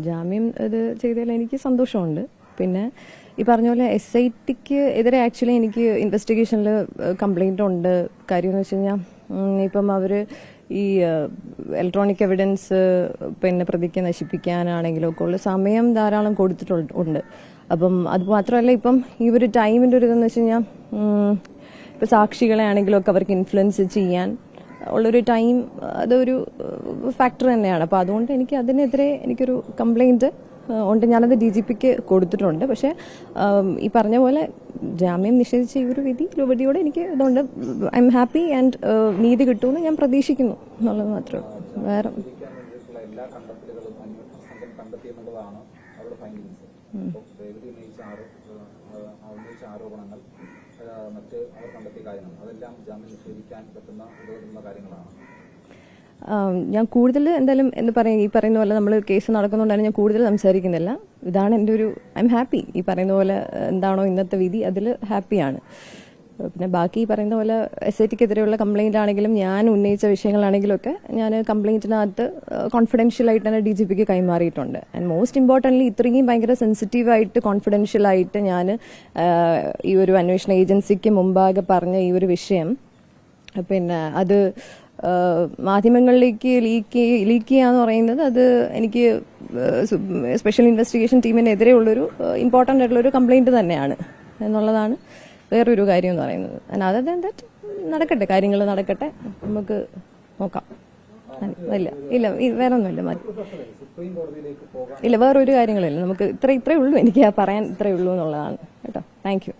ജാമ്യം ഇത് ചെയ്തതിൽ എനിക്ക് സന്തോഷമുണ്ട്. പിന്നെ ഈ പറഞ്ഞ പോലെ SITക്ക് എതിരെ ആക്ച്വലി എനിക്ക് ഇൻവെസ്റ്റിഗേഷനിൽ കംപ്ലൈന്റ് ഉണ്ട്. കാര്യം എന്ന് വെച്ച് കഴിഞ്ഞാൽ ഇപ്പം അവർ ഈ ഇലക്ട്രോണിക് എവിഡൻസ് പിന്നെ പ്രതിക്ക് നശിപ്പിക്കാനാണെങ്കിലും ഒക്കെ ഉള്ള സമയം ധാരാളം കൊടുത്തിട്ടുണ്ട്. അപ്പം അത് മാത്രമല്ല, ഇപ്പം ഈ ഒരു ടൈമിൻ്റെ ഒരു ഇതെന്ന് വെച്ച് കഴിഞ്ഞാൽ ഇപ്പം സാക്ഷികളെ ആണെങ്കിലും ഒക്കെ അവർക്ക് ഇൻഫ്ലുവൻസ് ചെയ്യാൻ ഉള്ളൊരു ടൈം അതൊരു ഫാക്ടർ തന്നെയാണ്. അപ്പോൾ അതുകൊണ്ട് എനിക്ക് അതിനെതിരെ എനിക്കൊരു കംപ്ലൈൻറ്റ് ഉണ്ട്. ഞാനത് DGPക്ക് കൊടുത്തിട്ടുണ്ട്. പക്ഷേ ഈ പറഞ്ഞ പോലെ ജാമ്യം നിഷേധിച്ച ഈ ഒരു വിധിയോടെ എനിക്ക് ഇതുകൊണ്ട് ഐ എം ഹാപ്പി ആൻഡ് നീതി കിട്ടുമെന്ന് ഞാൻ പ്രതീക്ഷിക്കുന്നു എന്നുള്ളത് മാത്രമേ. വേറെ ഞാൻ കൂടുതൽ എന്തായാലും എന്ന് പറയും, ഈ പറയുന്ന പോലെ നമ്മൾ കേസ് നടക്കുന്നുണ്ടാണ് ഞാൻ കൂടുതൽ സംസാരിക്കുന്നില്ല. ഇതാണ് എൻ്റെ ഒരു ഐ എം ഹാപ്പി. ഈ പറയുന്ന പോലെ എന്താണോ ഇന്നത്തെ വിധി അതിൽ ഹാപ്പിയാണ്. പിന്നെ ബാക്കി ഈ പറയുന്ന പോലെ SITക്കെതിരെയുള്ള കംപ്ലൈന്റ് ആണെങ്കിലും ഞാൻ ഉന്നയിച്ച വിഷയങ്ങളാണെങ്കിലും ഒക്കെ ഞാൻ കംപ്ലൈന്റിനകത്ത് കോൺഫിഡൻഷ്യലായിട്ട് തന്നെ DGPക്ക് കൈമാറിയിട്ടുണ്ട്. ആൻഡ് മോസ്റ്റ് ഇമ്പോർട്ടൻ്റ്ലി ഇത്രയും ഭയങ്കര സെൻസിറ്റീവായിട്ട് കോൺഫിഡൻഷ്യലായിട്ട് ഞാൻ ഈ ഒരു അന്വേഷണ ഏജൻസിക്ക് മുമ്പാകെ പറഞ്ഞ ഈ ഒരു വിഷയം പിന്നെ അത് മാധ്യമങ്ങളിലേക്ക് ലീക്ക് ചെയ്യാന്ന് പറയുന്നത് അത് എനിക്ക് സ്പെഷ്യൽ ഇൻവെസ്റ്റിഗേഷൻ ടീമിനെതിരെയുള്ളൊരു ഇമ്പോർട്ടൻ്റ് ആയിട്ടുള്ളൊരു കംപ്ലൈന്റ് തന്നെയാണ് എന്നുള്ളതാണ് വേറൊരു കാര്യം എന്ന് പറയുന്നത്. അതർ ദാൻ ദാറ്റ് നടക്കട്ടെ, കാര്യങ്ങൾ നടക്കട്ടെ, നമുക്ക് നോക്കാം. ഇല്ല വേറെ ഒന്നുമില്ല, മതി. ഇല്ല വേറൊരു കാര്യങ്ങളില്ല. നമുക്ക് ഇത്രയേ ഉള്ളൂ, എനിക്ക് പറയാൻ ഇത്രയേ ഉള്ളൂ എന്നുള്ളതാണ് കേട്ടോ. Thank you.